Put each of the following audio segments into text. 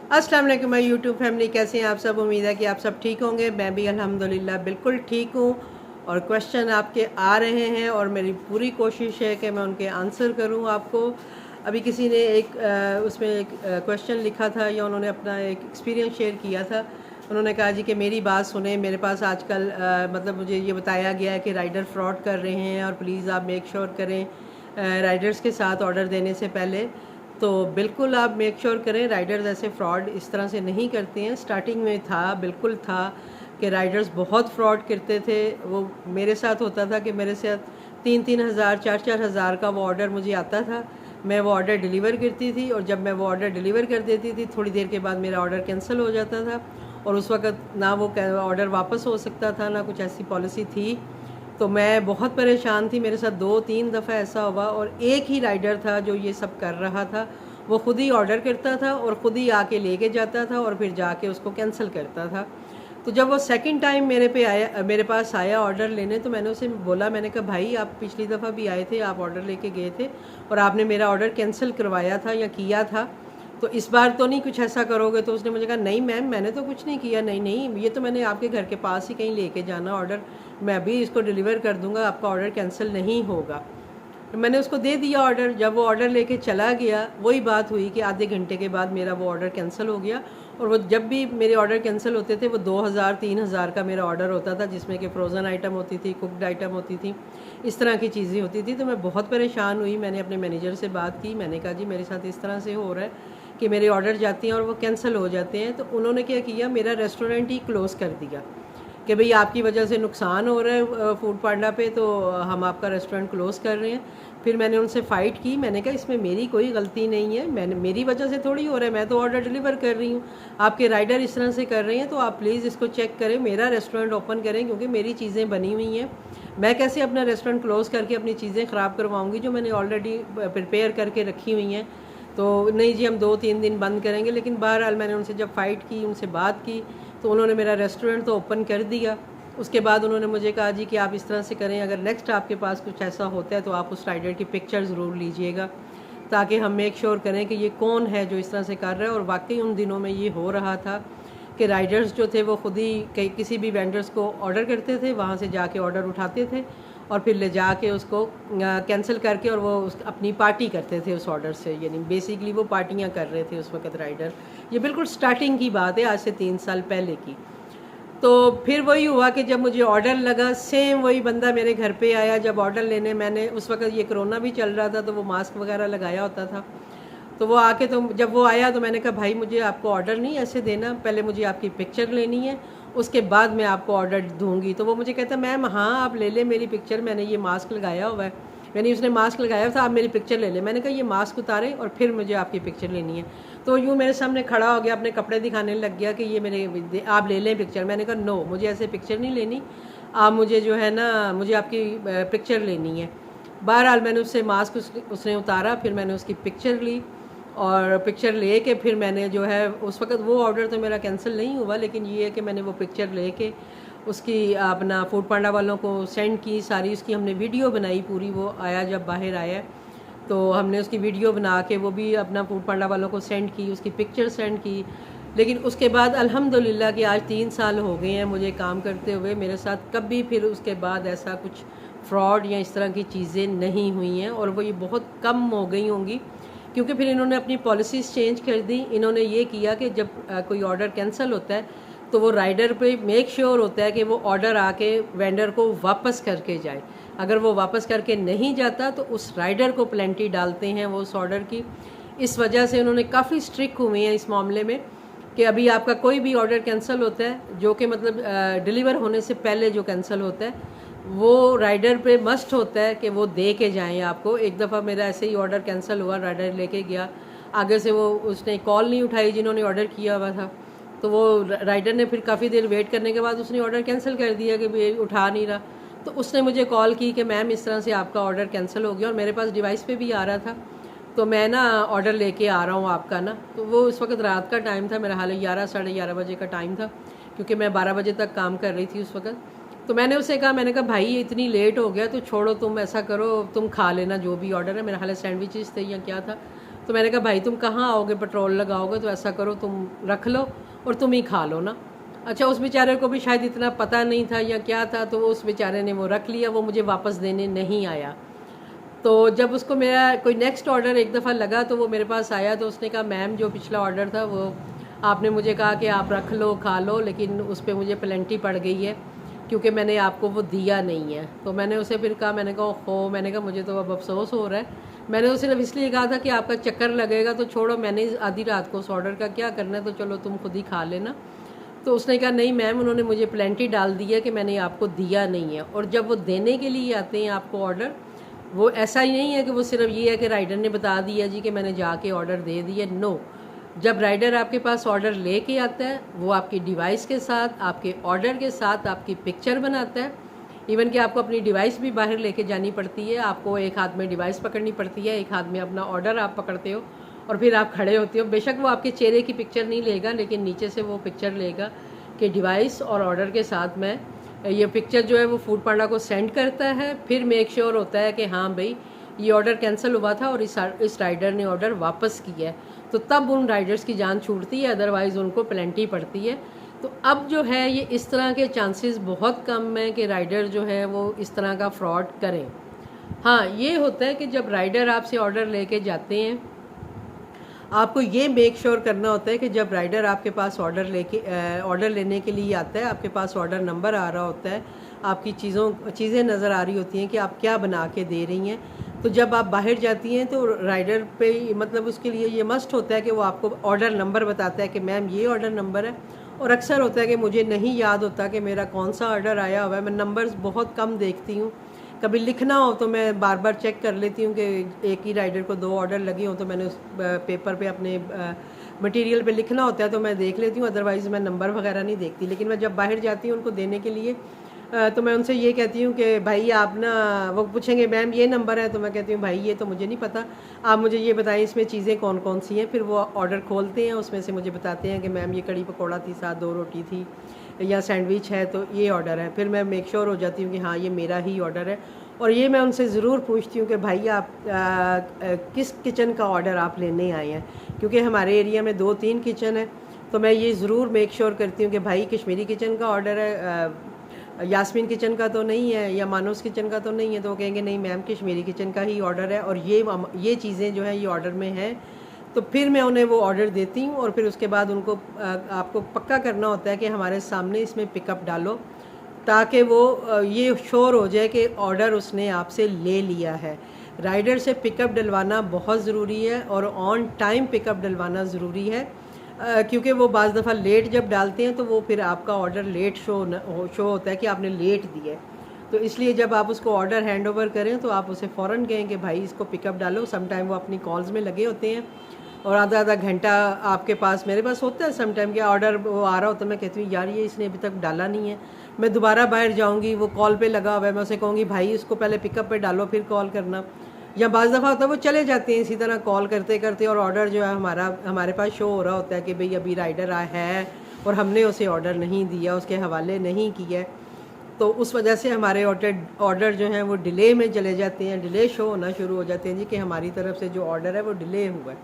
अस्सलाम वालेकुम my YouTube family, कैसे हैं आप सब। उम्मीद है कि आप सब ठीक होंगे। मैं भी अल्हम्दुलिल्लाह बिल्कुल ठीक हूँ। और क्वेश्चन आपके आ रहे हैं और मेरी पूरी कोशिश है कि मैं उनके आंसर करूँ आपको। अभी किसी ने उसमें एक क्वेश्चन लिखा था या उन्होंने अपना एक एक्सपीरियंस शेयर किया था। उन्होंने कहा जी कि मेरी बात सुने, मेरे पास आजकल मतलब मुझे ये बताया गया है कि राइडर फ्रॉड कर रहे हैं और प्लीज़ आप मेक श्योर करें राइडर्स के साथ ऑर्डर देने से पहले। तो बिल्कुल आप मेक श्योर करें, राइडर्स ऐसे फ़्रॉड इस तरह से नहीं करते हैं। स्टार्टिंग में बिल्कुल था कि राइडर्स बहुत फ़्रॉड करते थे। वो मेरे साथ होता था कि मेरे साथ 3-3 हज़ार 4-4 हज़ार का वो ऑर्डर मुझे आता था। मैं वो ऑर्डर डिलीवर करती थी और जब मैं वो ऑर्डर डिलीवर कर देती थी थोड़ी देर के बाद मेरा ऑर्डर कैंसिल हो जाता था। और उस वक़्त ना वो ऑर्डर वापस हो सकता था, ना कुछ ऐसी पॉलिसी थी। तो मैं बहुत परेशान थी। मेरे साथ 2-3 दफ़ा ऐसा हुआ और एक ही राइडर था जो ये सब कर रहा था। वो ख़ुद ही ऑर्डर करता था और ख़ुद ही आके लेके जाता था और फिर जाके उसको कैंसिल करता था। तो जब वो सेकंड टाइम मेरे पास आया ऑर्डर लेने, तो मैंने उसे बोला, मैंने कहा भाई आप पिछली दफ़ा भी आए थे, आप ऑर्डर लेके गए थे और आपने मेरा ऑर्डर कैंसिल करवाया था या किया था, तो इस बार तो नहीं कुछ ऐसा करोगे। तो उसने मुझे कहा नहीं मैम, मैंने तो कुछ नहीं किया। नहीं नहीं, ये तो मैंने आपके घर के पास ही कहीं लेके जाना ऑर्डर, मैं अभी इसको डिलीवर कर दूंगा, आपका ऑर्डर कैंसिल नहीं होगा। तो मैंने उसको दे दिया ऑर्डर। जब वो ऑर्डर लेके चला गया, वही बात हुई कि आधे घंटे के बाद मेरा वो ऑर्डर कैंसिल हो गया। और वो जब भी मेरे ऑर्डर कैंसिल होते थे वो 2,000-3,000 का मेरा ऑर्डर होता था, जिसमें कि फ़्रोज़न आइटम होती थी, कुकड आइटम होती थी, इस तरह की चीज़ें होती थी। तो मैं बहुत परेशान हुई। मैंने अपने मैनेजर से बात की, मैंने कहा जी मेरे साथ इस तरह से हो रहा है कि मेरे ऑर्डर जाते हैं और वो कैंसिल हो जाते हैं। तो उन्होंने क्या किया, मेरा रेस्टोरेंट ही क्लोज़ कर दिया कि भई आपकी वजह से नुकसान हो रहा है फूड पांडा पे, तो हम आपका रेस्टोरेंट क्लोज़ कर रहे हैं। फिर मैंने उनसे फ़ाइट की। मैंने कहा इसमें मेरी कोई गलती नहीं है, मेरी वजह से थोड़ी हो रहा है, मैं तो ऑर्डर डिलीवर कर रही हूँ। आपके राइडर इस तरह से कर रहे हैं, तो आप प्लीज़ इसको चेक करें, मेरा रेस्टोरेंट ओपन करें, क्योंकि मेरी चीज़ें बनी हुई हैं। मैं कैसे अपना रेस्टोरेंट क्लोज़ करके अपनी चीज़ें ख़राब करवाऊँगी जो मैंने ऑलरेडी प्रिपेयर करके रखी हुई हैं। तो नहीं जी, हम 2-3 दिन बंद करेंगे। लेकिन बहरहाल मैंने उनसे जब फ़ाइट की, उनसे बात की, तो उन्होंने मेरा रेस्टोरेंट तो ओपन कर दिया। उसके बाद उन्होंने मुझे कहा जी कि आप इस तरह से करें, अगर नेक्स्ट आपके पास कुछ ऐसा होता है तो आप उस राइडर की पिक्चर ज़रूर लीजिएगा, ताकि हम मेक श्योर करें कि ये कौन है जो इस तरह से कर रहा है। और वाकई उन दिनों में ये हो रहा था कि राइडर्स जो थे वो ख़ुद ही किसी भी वेंडर्स को ऑर्डर करते थे, वहाँ से जाके ऑर्डर उठाते थे और फिर ले जाके उसको कैंसिल करके और वो अपनी पार्टी करते थे उस ऑर्डर से। यानी बेसिकली वो पार्टियाँ कर रहे थे उस वक़्त राइडर। ये बिल्कुल स्टार्टिंग की बात है, आज से 3 साल पहले की। तो फिर वही हुआ कि जब मुझे ऑर्डर लगा, सेम वही बंदा मेरे घर पे आया जब ऑर्डर लेने। मैंने उस वक़्त ये कोरोना भी चल रहा था, तो वो मास्क वगैरह लगाया होता था। तो वो आके, तो जब वो आया तो मैंने कहा भाई मुझे आपको ऑर्डर नहीं ऐसे देना, पहले मुझे आपकी पिक्चर लेनी है, उसके बाद मैं आपको ऑर्डर दूँगी। तो वो मुझे कहता मैम हाँ आप ले लें मेरी पिक्चर, मैंने ये मास्क लगाया हुआ है। यानी उसने मास्क लगाया था, आप मेरी पिक्चर ले लें। मैंने कहा ये मास्क उतारें और फिर मुझे आपकी पिक्चर लेनी है। तो यूँ मेरे सामने खड़ा हो गया, अपने कपड़े दिखाने लग गया कि ये आप ले लें पिक्चर। मैंने कहा नो, मुझे ऐसे पिक्चर नहीं लेनी, आप मुझे जो है ना, मुझे आपकी पिक्चर लेनी है। बहरहाल मैंने उससे मास्क उसने उतारा, फिर मैंने उसकी पिक्चर ली और पिक्चर ले के फिर मैंने जो है, उस वक़्त वो ऑर्डर तो मेरा कैंसिल नहीं हुआ, लेकिन ये है कि मैंने वो पिक्चर ले के उसकी अपना फूड पांडा वालों को सेंड की। सारी उसकी हमने वीडियो बनाई पूरी। वो आया जब बाहर आया तो हमने उसकी वीडियो बना के वो भी अपना फूड पांडा वालों को सेंड की, उसकी पिक्चर सेंड की। लेकिन उसके बाद अल्हम्दुलिल्लाह कि आज 3 साल हो गए हैं मुझे काम करते हुए, मेरे साथ कभी फिर उसके बाद ऐसा कुछ फ्रॉड या इस तरह की चीज़ें नहीं हुई हैं। और वो ये बहुत कम हो गई होंगी, क्योंकि फिर इन्होंने अपनी पॉलिसीज़ चेंज कर दी। इन्होंने ये किया कि जब कोई ऑर्डर कैंसिल होता है तो वो राइडर पे मेक श्योर होता है कि वो ऑर्डर आके वेंडर को वापस करके जाए। अगर वो वापस करके नहीं जाता तो उस राइडर को पेनल्टी डालते हैं वो उस ऑर्डर की। इस वजह से उन्होंने काफ़ी स्ट्रिक्ट हुए हैं इस मामले में कि अभी आपका कोई भी ऑर्डर कैंसिल होता है, जो कि मतलब डिलीवर होने से पहले जो कैंसिल होता है, वो राइडर पे मस्ट होता है कि वो दे के जाएँ आपको। एक दफ़ा मेरा ऐसे ही ऑर्डर कैंसिल हुआ, राइडर लेके गया, आगे से वो उसने कॉल नहीं उठाई जिन्होंने ऑर्डर किया हुआ था। तो वो राइडर ने फिर काफ़ी देर वेट करने के बाद उसने ऑर्डर कैंसिल कर दिया कि भाई उठा नहीं रहा। तो उसने मुझे कॉल की कि मैम इस तरह से आपका ऑर्डर कैंसिल हो गया, और मेरे पास डिवाइस पे भी आ रहा था, तो मैं ना ऑर्डर लेके आ रहा हूँ आपका ना। तो वो उस वक्त रात का टाइम था, मेरा हाल 11 साढ़े 11 बजे का टाइम था, क्योंकि मैं 12 बजे तक काम कर रही थी उस वक्त। तो मैंने उसे कहा, मैंने कहा भाई ये इतनी लेट हो गया तो छोड़ो, तुम ऐसा करो तुम खा लेना जो भी ऑर्डर है। मेरा हाल सैंडविचेस थे या क्या था, तो मैंने कहा भाई तुम कहाँ आओगे, पेट्रोल लगाओगे, तो ऐसा करो तुम रख लो और तुम ही खा लो ना। अच्छा, उस बेचारे को भी शायद इतना पता नहीं था या क्या था, तो उस बेचारे ने वो रख लिया, वो मुझे वापस देने नहीं आया। तो जब उसको मेरा कोई नेक्स्ट ऑर्डर एक दफ़ा लगा तो वो मेरे पास आया, तो उसने कहा मैम जो पिछला ऑर्डर था वो आपने मुझे कहा कि आप रख लो खा लो, लेकिन उस पर मुझे पेनल्टी पड़ गई है क्योंकि मैंने आपको वो दिया नहीं है। तो मैंने उसे फिर कहा, मैंने कहा हो, मैंने कहा मुझे तो अब अफसोस हो रहा है। मैंने उसे सिर्फ इसलिए कहा था कि आपका चक्कर लगेगा तो छोड़ो, मैंने आधी रात को उस ऑर्डर का क्या करना है, तो चलो तुम खुद ही खा लेना। तो उसने कहा नहीं मैम, उन्होंने मुझे पेनल्टी डाल दी है कि मैंने आपको दिया नहीं है। और जब वो देने के लिए आते हैं आपको ऑर्डर, वो ऐसा ही नहीं है कि वो सिर्फ ये है कि राइडर ने बता दिया जी कि मैंने जाके ऑर्डर दे दिया। नो, जब राइडर आपके पास ऑर्डर लेके आता है, वो आपकी डिवाइस के साथ, आपके ऑर्डर के साथ आपकी पिक्चर बनाता है। इवन कि आपको अपनी डिवाइस भी बाहर लेके जानी पड़ती है, आपको एक हाथ में डिवाइस पकड़नी पड़ती है, एक हाथ में अपना ऑर्डर आप पकड़ते हो और फिर आप खड़े होते हो। बेशक वो आपके चेहरे की पिक्चर नहीं लेगा, लेकिन नीचे से वो पिक्चर लेगा कि डिवाइस और ऑर्डर के साथ में ये पिक्चर जो है वो फूड पांडा को सेंड करता है। फिर मेक श्योर होता है कि हाँ भाई ये ऑर्डर कैंसिल हुआ था और इस राइडर ने ऑर्डर वापस किया है, तो तब उन राइडर्स की जान छूटती है, अदरवाइज़ उनको पेनल्टी पड़ती है। तो अब जो है ये इस तरह के चांसेस बहुत कम है कि राइडर जो है वो इस तरह का फ्रॉड करें। हाँ, ये होता है कि जब राइडर आपसे ऑर्डर लेके जाते हैं, आपको ये मेक श्योर करना होता है कि जब राइडर आपके पास ऑर्डर लेने के लिए आता है, आपके पास ऑर्डर नंबर आ रहा होता है, आपकी चीज़ें नज़र आ रही होती हैं कि आप क्या बना के दे रही हैं। तो जब आप बाहर जाती हैं तो राइडर पे मतलब उसके लिए ये मस्ट होता है कि वो आपको ऑर्डर नंबर बताता है कि मैम ये ऑर्डर नंबर है। और अक्सर होता है कि मुझे नहीं याद होता कि मेरा कौन सा ऑर्डर आया हुआ है, मैं नंबर्स बहुत कम देखती हूँ। कभी लिखना हो तो मैं बार बार चेक कर लेती हूँ कि एक ही राइडर को 2 ऑर्डर लगे हों, तो मैंने उस पेपर पे अपने मटेरियल पे लिखना होता है तो मैं देख लेती हूँ, अदरवाइज़ मैं नंबर वगैरह नहीं देखती। लेकिन मैं जब बाहर जाती हूँ उनको देने के लिए तो मैं उनसे ये कहती हूँ कि भाई आप ना, वो पूछेंगे मैम ये नंबर है, तो मैं कहती हूँ भाई ये तो मुझे नहीं पता, आप मुझे ये बताएं इसमें चीज़ें कौन कौन सी हैं। फिर वो ऑर्डर खोलते हैं, उसमें से मुझे बताते हैं कि मैम ये कड़ी पकौड़ा थी, साथ 2 रोटी थी या सैंडविच है, तो ये ऑर्डर है। फिर मैं मेक श्योर हो जाती हूँ कि हाँ ये मेरा ही ऑर्डर है। और ये मैं उनसे ज़रूर पूछती हूँ कि भाई आप किस किचन का ऑर्डर आप लेने आए हैं, क्योंकि हमारे एरिया में 2-3 किचन है। तो मैं ये ज़रूर मेक श्योर करती हूँ कि भाई कश्मीरी किचन का ऑर्डर है, यास्मीन किचन का तो नहीं है, या मानोस किचन का तो नहीं है। तो वो कहेंगे नहीं मैम कश्मीरी किचन का ही ऑर्डर है और ये चीज़ें जो हैं ये ऑर्डर में हैं। तो फिर मैं उन्हें वो ऑर्डर देती हूँ और फिर उसके बाद उनको आपको पक्का करना होता है कि हमारे सामने इसमें पिकअप डालो, ताकि वो ये श्योर हो जाए कि ऑर्डर उसने आपसे ले लिया है। राइडर से पिकअप डलवाना बहुत ज़रूरी है और ऑन टाइम पिकअप डलवाना ज़रूरी है, क्योंकि वो बाज़ दफ़ा लेट जब डालते हैं तो वो फिर आपका ऑर्डर लेट शो होता है कि आपने लेट दिया है। तो इसलिए जब आप उसको ऑर्डर हैंड ओवर करें तो आप उसे फ़ौरन कहें कि भाई इसको पिकअप डालो। सम टाइम वो अपनी कॉल्स में लगे होते हैं और आधा घंटा आपके पास, मेरे पास होता है सम टाइम कि ऑर्डर वो आ रहा होता है, मैं कहती हूँ यार ये इसने अभी तक डाला नहीं है, मैं दोबारा बाहर जाऊँगी, वो कॉल पे लगा हुआ है, मैं उसे कहूँगी भाई इसको पहले पिकअप पे डालो फिर कॉल करना। या बाज़ दफ़ा होता है वो चले जाते हैं इसी तरह कॉल करते करते और ऑर्डर जो है हमारे पास शो हो रहा होता है कि भाई अभी राइडर आया है और हमने उसे ऑर्डर नहीं दिया, उसके हवाले नहीं किया। तो उस वजह से हमारे ऑर्डर जो हैं वो डिले में चले जाते हैं, डिले शो होना शुरू हो जाते हैं जी कि हमारी तरफ से जो ऑर्डर है वो डिले हुआ है।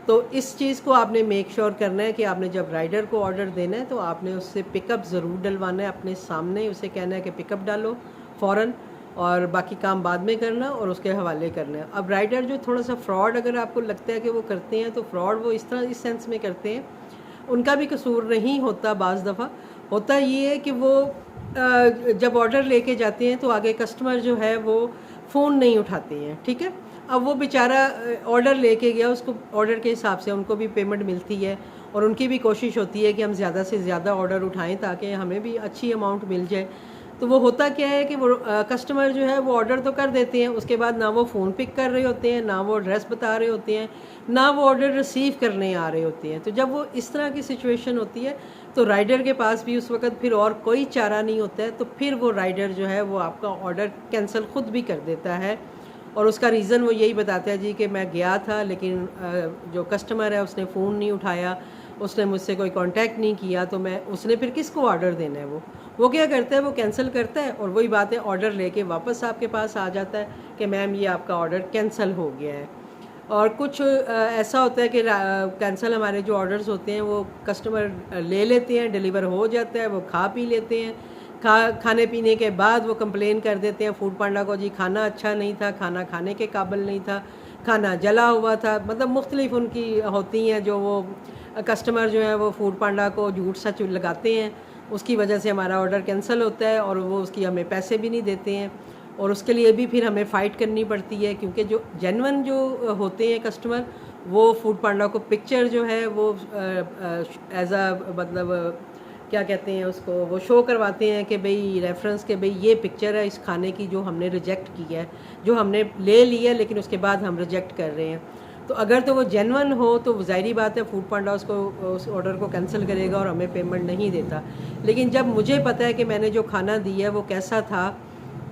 तो इस चीज़ को आपने मेक श्योर करना है कि आपने जब राइडर को ऑर्डर देना है तो आपने उससे पिकअप ज़रूर डलवाना है, अपने सामने उसे कहना है कि पिकअप डालो फ़ौरन, और बाकी काम बाद में करना और उसके हवाले करना है। अब राइडर जो थोड़ा सा फ्रॉड अगर आपको लगता है कि वो करते हैं, तो फ्रॉड वो इस सेंस में करते हैं, उनका भी कसूर नहीं होता। बाज़ दफ़ा होता ये है कि वो जब ऑर्डर लेके जाते हैं तो आगे कस्टमर जो है वो फ़ोन नहीं उठाते हैं, ठीक है। अब वो बेचारा ऑर्डर लेके गया, उसको ऑर्डर के हिसाब से उनको भी पेमेंट मिलती है और उनकी भी कोशिश होती है कि हम ज़्यादा से ज़्यादा ऑर्डर उठाएं ताकि हमें भी अच्छी अमाउंट मिल जाए। तो वो होता क्या है कि वो कस्टमर जो है वो ऑर्डर तो कर देते हैं, उसके बाद ना वो फ़ोन पिक कर रहे होते हैं, ना वो एड्रेस बता रहे होते हैं, ना वो ऑर्डर रिसीव करने आ रहे होते हैं। तो जब वो इस तरह की सिचुएशन होती है तो राइडर के पास भी उस वक्त फिर और कोई चारा नहीं होता है, तो फिर वो राइडर जो है वो आपका ऑर्डर कैंसिल ख़ुद भी कर देता है। और उसका रीज़न वो यही बताता है जी कि मैं गया था लेकिन जो कस्टमर है उसने फ़ोन नहीं उठाया, उसने मुझसे कोई कांटेक्ट नहीं किया, तो उसने फिर किसको ऑर्डर देना है। वो क्या करता है, वो कैंसिल करता है और वही बात है ऑर्डर लेके वापस आपके पास आ जाता है कि मैम ये आपका ऑर्डर कैंसिल हो गया है। और कुछ ऐसा होता है कि कैंसिल हमारे जो ऑर्डर्स होते हैं वो कस्टमर ले लेते हैं, डिलीवर हो जाता है, वो खा पी लेते हैं। खाने पीने के बाद वो कंप्लेन कर देते हैं फूड पांडा को, जी खाना अच्छा नहीं था, खाना खाने के काबिल नहीं था, खाना जला हुआ था। मतलब मुख्तलिफ उनकी होती हैं जो वो कस्टमर जो है वो फूड पांडा को झूठ सच लगाते हैं, उसकी वजह से हमारा ऑर्डर कैंसिल होता है और वो उसकी हमें पैसे भी नहीं देते हैं। और उसके लिए भी फिर हमें फ़ाइट करनी पड़ती है, क्योंकि जो जेन्युइन जो होते हैं कस्टमर, वो फूड पांडा को पिक्चर जो है वो एज अ मतलब क्या कहते हैं उसको, वो शो करवाते हैं कि भाई रेफरेंस के भाई ये पिक्चर है इस खाने की जो हमने रिजेक्ट की है, जो हमने ले ली है लेकिन उसके बाद हम रिजेक्ट कर रहे हैं। तो अगर तो वो जेन्युइन हो तो ज़ाहिरी बात है फूड पांडा उसको उस ऑर्डर को कैंसिल करेगा और हमें पेमेंट नहीं देता। लेकिन जब मुझे पता है कि मैंने जो खाना दिया है वो कैसा था,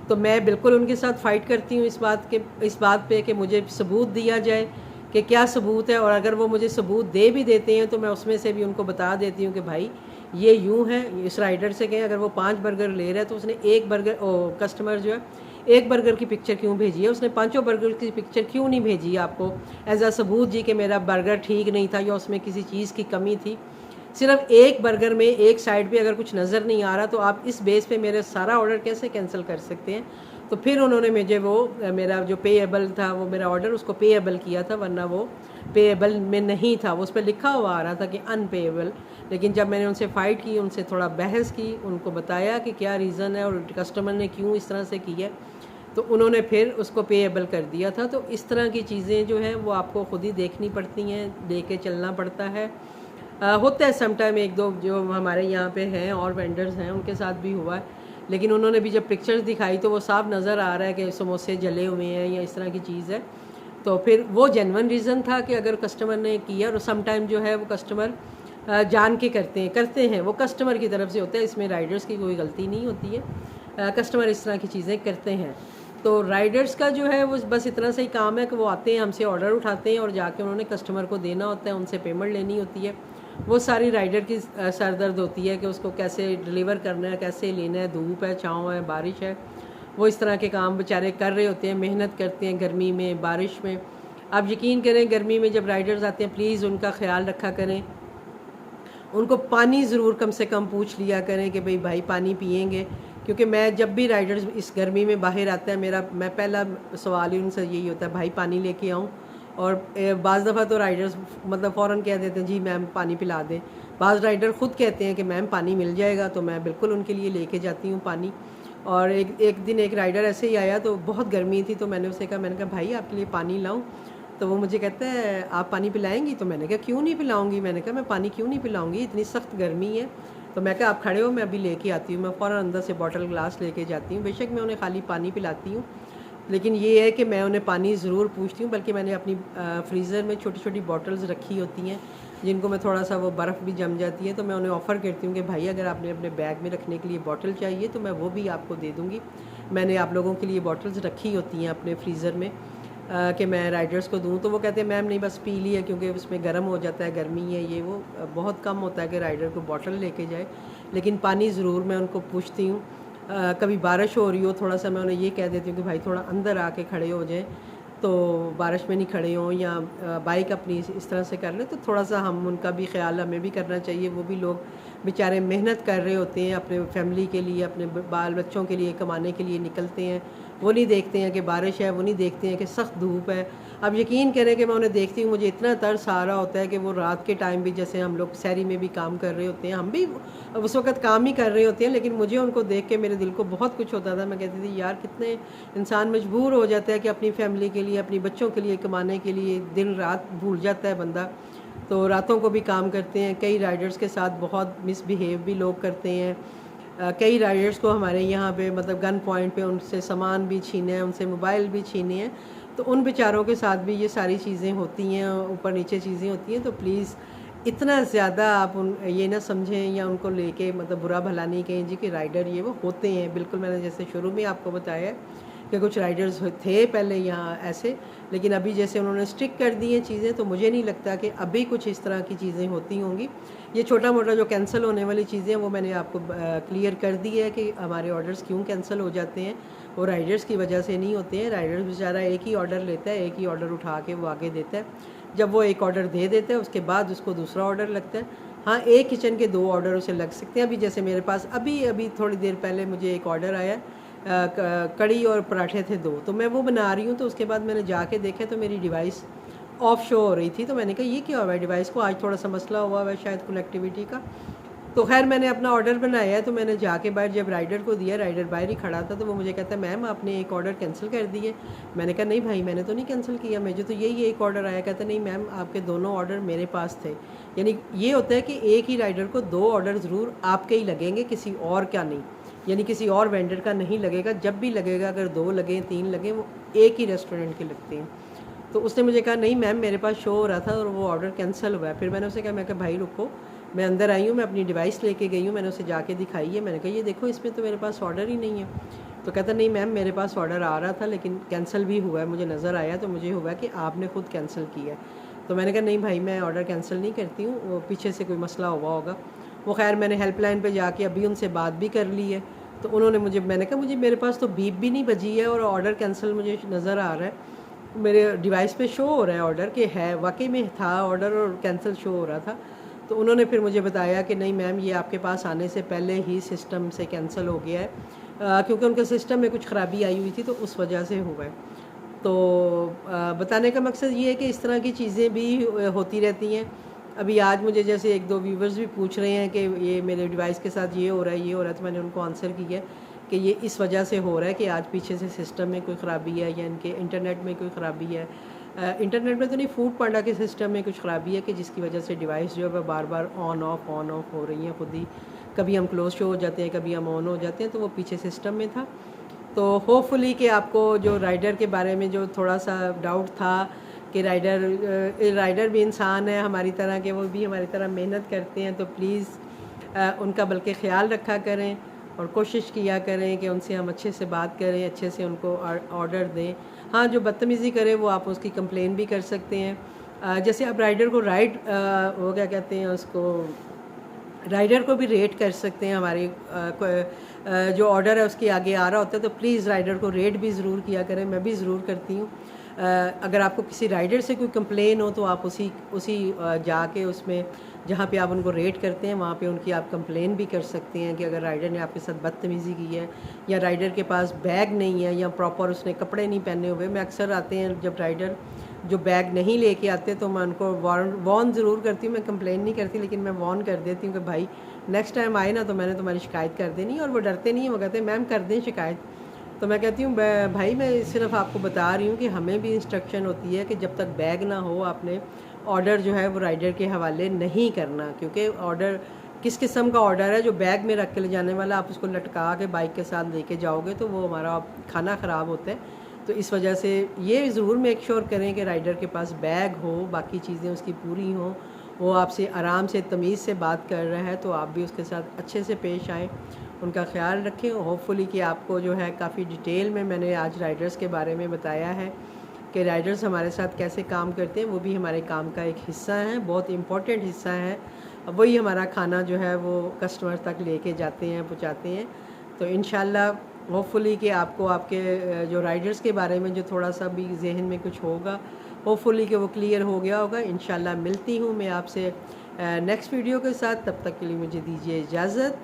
तो मैं बिल्कुल उनके साथ फ़ाइट करती हूँ इस बात पे कि मुझे सबूत दिया जाए कि क्या सबूत है। और अगर वो मुझे सबूत दे भी देते हैं तो मैं उसमें से भी उनको बता देती हूँ कि भाई ये यूँ है। इस राइडर से कहें अगर वो 5 बर्गर ले रहा है तो उसने एक बर्गर कस्टमर जो है एक बर्गर की पिक्चर क्यों भेजी है, उसने 5 बर्गर की पिक्चर क्यों नहीं भेजी आपको एज अ सबूत जी कि मेरा बर्गर ठीक नहीं था या उसमें किसी चीज़ की कमी थी। सिर्फ एक बर्गर में एक साइड पे अगर कुछ नज़र नहीं आ रहा तो आप इस बेस पे मेरा सारा ऑर्डर कैसे कैंसिल कर सकते हैं। तो फिर उन्होंने मुझे वो मेरा जो पेएबल था वो मेरा ऑर्डर उसको पेएबल किया था, वरना वो पेएबल में नहीं था, वो उस पर लिखा हुआ आ रहा था कि अनपेएबल। लेकिन जब मैंने उनसे फ़ाइट की, उनसे थोड़ा बहस की, उनको बताया कि क्या रीज़न है और कस्टमर ने क्यों इस तरह से की है, तो उन्होंने फिर उसको पेएबल कर दिया था। तो इस तरह की चीज़ें जो हैं वो आपको ख़ुद ही देखनी पड़ती हैं, लेके चलना पड़ता है। होता है समटाइम एक दो जो हमारे यहाँ पे हैं और वेंडर्स हैं उनके साथ भी हुआ है, लेकिन उन्होंने भी जब पिक्चर्स दिखाई तो वो साफ नज़र आ रहा है कि समोसे जले हुए हैं या इस तरह की चीज़ है। तो फिर वो जेन्युइन रीज़न था कि अगर कस्टमर ने किया, और समटाइम जो है वो कस्टमर जान के करते हैं, वो कस्टमर की तरफ से होता है, इसमें राइडर्स की कोई गलती नहीं होती है। कस्टमर इस तरह की चीज़ें करते हैं। तो राइडर्स का जो है वो बस इतना सा ही काम है कि वो आते हैं, हमसे ऑर्डर उठाते हैं और जाके उन्होंने कस्टमर को देना होता है, उनसे पेमेंट लेनी होती है। वो सारी राइडर की सरदर्द होती है कि उसको कैसे डिलीवर करना है, कैसे लेना है, धूप है, छाँव है, बारिश है। वो इस तरह के काम बेचारे कर रहे होते हैं, मेहनत करते हैं गर्मी में, बारिश में। आप यकीन करें गर्मी में जब राइडर्स आते हैं प्लीज़ उनका ख्याल रखा करें, उनको पानी ज़रूर कम से कम पूछ लिया करें कि भाई पानी पिएंगे। क्योंकि मैं जब भी राइडर्स इस गर्मी में बाहर आता है मैं पहला सवाल ही उनसे यही होता है, भाई पानी लेके आऊँ। और बाज़ दफ़ा तो राइडर्स मतलब फ़ौरन कह देते हैं जी मैम पानी पिला दें। बाज़ राइडर ख़ुद कहते हैं कि मैम पानी मिल जाएगा, तो मैं बिल्कुल उनके लिए लेके जाती हूँ पानी। और एक दिन एक राइडर ऐसे ही आया तो बहुत गर्मी थी, तो मैंने कहा भाई आपके लिए पानी लाऊँ? तो वो मुझे कहता है आप पानी पिलाएंगी? तो मैंने कहा क्यों नहीं पिलाऊंगी, मैंने कहा मैं पानी क्यों नहीं पिलाऊंगी, इतनी सख्त गर्मी है। तो मैं कहा आप खड़े हो, मैं अभी लेके आती हूँ। मैं फ़ौरन अंदर से बॉटल ग्लास लेके जाती हूँ। बेशक मैं उन्हें खाली पानी पिलाती हूँ, लेकिन ये है कि मैं उन्हें पानी ज़रूर पूछती हूँ। बल्कि मैंने अपनी फ्रीज़र में छोटी छोटी बॉटल्स रखी होती हैं जिनको मैं थोड़ा सा वो बर्फ़ भी जम जाती है, तो मैं उन्हें ऑफ़र करती हूँ कि भाई अगर आपने अपने बैग में रखने के लिए बॉटल चाहिए तो मैं वो भी आपको दे दूँगी। मैंने आप लोगों के लिए बॉटल्स रखी होती हैं अपने फ्रीज़र में कि मैं राइडर्स को दूँ। तो वो कहते हैं मैम नहीं बस पी ली है, क्योंकि उसमें गर्म हो जाता है, गर्मी है ये वो। बहुत कम होता है कि राइडर को बॉटल लेके जाए, लेकिन पानी ज़रूर मैं उनको पूछती हूँ। कभी बारिश हो रही हो थोड़ा सा मैं उन्हें ये कह देती हूँ कि भाई थोड़ा अंदर आके खड़े हो जाएं, तो बारिश में नहीं खड़े हों, या बाइक अपनी इस तरह से कर लें। तो थोड़ा सा हम उनका भी ख्याल हमें भी करना चाहिए। वो भी लोग बेचारे मेहनत कर रहे होते हैं अपने फैमिली के लिए, अपने बाल बच्चों के लिए, कमाने के लिए निकलते हैं। वो नहीं देखते हैं कि बारिश है, वो नहीं देखते हैं कि सख्त धूप है। अब यकीन करें कि मैं उन्हें देखती हूँ, मुझे इतना तरस आ रहा होता है कि वो रात के टाइम भी, जैसे हम लोग शहरी में भी काम कर रहे होते हैं, हम भी उस वक्त काम ही कर रहे होते हैं, लेकिन मुझे उनको देख के मेरे दिल को बहुत कुछ होता था। मैं कहती थी यार कितने इंसान मजबूर हो जाता है कि अपनी फैमिली के लिए, अपनी बच्चों के लिए कमाने के लिए दिन रात भूल जाता है बंदा। तो रातों को भी काम करते हैं। कई राइडर्स के साथ बहुत मिसबिहेव भी लोग करते हैं। कई राइडर्स को हमारे यहाँ पे मतलब गन पॉइंट पे उनसे सामान भी छीने हैं, उनसे मोबाइल भी छीने हैं। तो उन बेचारों के साथ भी ये सारी चीज़ें होती हैं, ऊपर नीचे चीज़ें होती हैं। तो प्लीज़ इतना ज़्यादा आप ये ना समझें या उनको लेके मतलब बुरा भला नहीं कहें जी कि राइडर ये वो होते हैं। बिल्कुल मैंने जैसे शुरू में आपको बताया कि कुछ राइडर्स थे पहले यहाँ ऐसे, लेकिन अभी जैसे उन्होंने स्ट्रिक्ट कर दी हैं चीज़ें, तो मुझे नहीं लगता कि अभी कुछ इस तरह की चीज़ें होती होंगी। ये छोटा मोटा जो कैंसिल होने वाली चीज़ें हैं वो मैंने आपको क्लियर कर दी है कि हमारे ऑर्डर्स क्यों कैंसिल हो जाते हैं। वो राइडर्स की वजह से नहीं होते हैं। राइडर्स बेचारा एक ही ऑर्डर लेता है, एक ही ऑर्डर उठा के वो आगे देता है। जब वो एक ऑर्डर दे देता है उसके बाद उसको दूसरा ऑर्डर लगता है। हाँ, एक किचन के 2 ऑर्डर उसे लग सकते हैं। अभी जैसे मेरे पास अभी थोड़ी देर पहले मुझे एक ऑर्डर आया, कड़ी और पराठे थे 2, तो मैं वो बना रही हूँ। तो उसके बाद मैंने जाके देखा तो मेरी डिवाइस ऑफ शो हो रही थी। तो मैंने कहा ये क्या हुआ है डिवाइस को, आज थोड़ा सा मसला हुआ है शायद कनेक्टिविटी का। तो खैर मैंने अपना ऑर्डर बनाया है, तो मैंने जाके बाहर जब राइडर को दिया, राइडर बाहर ही खड़ा था, तो वो मुझे कहता है मैम आपने एक ऑर्डर कैंसिल कर दिए। मैंने कहा नहीं भाई मैंने तो नहीं कैंसिल किया, मुझे तो यही एक ऑर्डर आया। कहता नहीं मैम आपके दोनों ऑर्डर मेरे पास थे। यानी ये होता है कि एक ही राइडर को 2 ऑर्डर ज़रूर आपके ही लगेंगे, किसी और का नहीं, यानी किसी और वेंडर का नहीं लगेगा। जब भी लगेगा, अगर 2 लगें 3 लगें, वो एक ही रेस्टोरेंट के लगते हैं। तो उसने मुझे कहा नहीं मैम मेरे पास शो हो रहा था और वो ऑर्डर कैंसिल हुआ है। फिर मैंने उसे कहा, मैं कहा भाई रुको, मैं अंदर आई हूँ, मैं अपनी डिवाइस लेके गई हूँ, मैंने उसे जाके दिखाई है। मैंने कहा ये देखो इसमें तो मेरे पास ऑर्डर ही नहीं है। तो कहता नहीं मैम मेरे पास ऑर्डर आ रहा था लेकिन कैंसिल भी हुआ है, मुझे नज़र आया तो मुझे हुआ कि आपने ख़ुद कैंसिल किया है। तो मैंने कहा नहीं भाई मैं ऑर्डर कैंसिल नहीं करती हूँ, वो पीछे से कोई मसला हुआ होगा। वो खैर मैंने हेल्पलाइन पे जाके अभी उनसे बात भी कर ली है। तो उन्होंने मैंने कहा मुझे मेरे पास तो बीप भी नहीं बजी है और ऑर्डर कैंसिल मुझे नज़र आ रहा है, मेरे डिवाइस पे शो हो रहा है ऑर्डर कि है, वाकई में था ऑर्डर और कैंसिल शो हो रहा था। तो उन्होंने फिर मुझे बताया कि नहीं मैम ये आपके पास आने से पहले ही सिस्टम से कैंसिल हो गया है, क्योंकि उनके सिस्टम में कुछ ख़राबी आई हुई थी तो उस वजह से हुआ है। तो बताने का मकसद ये है कि इस तरह की चीज़ें भी होती रहती हैं। अभी आज मुझे जैसे 1-2 व्यूवर्स भी पूछ रहे हैं कि ये मेरे डिवाइस के साथ ये हो रहा है, ये हो रहा है, तो मैंने उनको आंसर किया है कि ये इस वजह से हो रहा है कि आज पीछे से सिस्टम में कोई ख़राबी है या इनके इंटरनेट में कोई ख़राबी है। इंटरनेट में तो नहीं, फूड पांडा के सिस्टम में कुछ ख़राबी है कि जिसकी वजह से डिवाइस जो है वह बार बार ऑन ऑफ हो रही हैं खुद ही। कभी हम क्लोज शो हो जाते हैं, कभी हम ऑन हो जाते हैं, तो वो पीछे सिस्टम में था। तो होपफुली कि आपको जो राइडर के बारे में जो थोड़ा सा डाउट था कि राइडर भी इंसान है हमारी तरह के, वो भी हमारी तरह मेहनत करते हैं, तो प्लीज़ उनका बल्कि ख़्याल रखा करें और कोशिश किया करें कि उनसे हम अच्छे से बात करें, अच्छे से उनको ऑर्डर दें। हाँ, जो बदतमीज़ी करे वो आप उसकी कंप्लेन भी कर सकते हैं। जैसे आप राइडर को वो क्या कहते हैं उसको, राइडर को भी रेट कर सकते हैं। हमारी जो ऑर्डर है उसके आगे आ रहा होता है तो प्लीज़ राइडर को रेट भी ज़रूर किया करें, मैं भी ज़रूर करती हूँ। अगर आपको किसी राइडर से कोई कंप्लेन हो तो आप उसी जाके उसमें जहाँ पे आप उनको रेट करते हैं वहाँ पे उनकी आप कंप्लेन भी कर सकते हैं कि अगर राइडर ने आपके साथ बदतमीज़ी की है या राइडर के पास बैग नहीं है या प्रॉपर उसने कपड़े नहीं पहने हुए। मैं अक्सर आते हैं जब राइडर जो बैग नहीं लेके आते तो मैं उनको वॉर्न ज़रूर करती हूँ, मैं कंप्लेन नहीं करती लेकिन मैं वॉर्न कर देती हूँ कि भाई नेक्स्ट टाइम आए ना तो मैंने तुम्हारी शिकायत कर देनी। और वो डरते नहीं हैं, वो कहते हैं मैम कर दें शिकायत। तो मैं कहती हूँ भाई मैं सिर्फ आपको बता रही हूँ कि हमें भी इंस्ट्रक्शन होती है कि जब तक बैग ना हो आपने ऑर्डर जो है वो राइडर के हवाले नहीं करना, क्योंकि ऑर्डर किस किस्म का ऑर्डर है जो बैग में रख के ले जाने वाला, आप उसको लटका के बाइक के साथ लेके जाओगे तो वो हमारा खाना ख़राब होता है। तो इस वजह से ये ज़रूर मेक श्योर करें कि राइडर के पास बैग हो, बाकी चीज़ें उसकी पूरी हों, वो आपसे आराम से तमीज़ से बात कर रहा है तो आप भी उसके साथ अच्छे से पेश आएँ, उनका ख्याल रखें। होपफुली कि आपको जो है काफ़ी डिटेल में मैंने आज राइडर्स के बारे में बताया है कि राइडर्स हमारे साथ कैसे काम करते हैं। वो भी हमारे काम का एक हिस्सा है, बहुत इम्पॉर्टेंट हिस्सा है। वही हमारा खाना जो है वो कस्टमर तक लेके जाते हैं, पहुँचाते हैं। तो इंशाल्लाह होपफुली कि आपको आपके जो राइडर्स के बारे में जो थोड़ा सा भी जहन में कुछ होगा, होपफुली कि वो क्लियर हो गया होगा। इंशाल्लाह मिलती हूँ मैं आपसे नेक्स्ट वीडियो के साथ, तब तक के लिए मुझे दीजिए इजाज़त।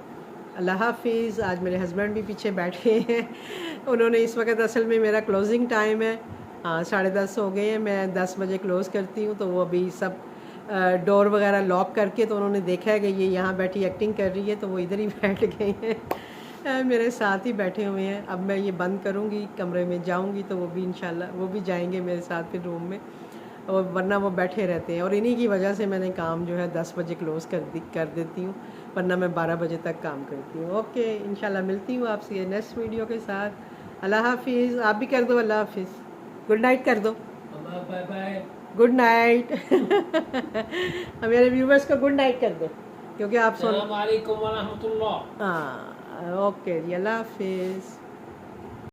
अल्लाह हाफिज़। आज मेरे हस्बैंड भी पीछे बैठे हैं, उन्होंने इस वक्त असल में मेरा क्लोजिंग टाइम है, 10:30 हो गए हैं, मैं 10 बजे क्लोज़ करती हूँ। तो वो अभी सब डोर वगैरह लॉक करके तो उन्होंने देखा है कि ये यहाँ बैठी एक्टिंग कर रही है तो वो इधर ही बैठ गए हैं, मेरे साथ ही बैठे हुए हैं। अब मैं ये बंद करूँगी, कमरे में जाऊँगी तो वो भी इंशाल्लाह वो भी जाएंगे मेरे साथ फिर रूम में, और वरना वो बैठे रहते हैं। और इन्हीं की वजह से मैंने काम जो है 10 बजे क्लोज़ कर देती हूँ, वरना मैं 12 बजे तक काम करती हूँ। ओके, इंशाल्लाह मिलती हूँ आपसे नेक्स्ट वीडियो के साथ। अल्लाह हाफिज़। आप भी कर दो अल्लाह हाफिज़, गुड नाइट कर दो, बाय बाय, गुड नाइट। मेरे व्यूवर्स को गुड नाइट कर दो क्योंकि आप अस्सलाम वालेकुम व रहमतुल्लाह। हाँ ओके जी, अल्लाह हाफिज़।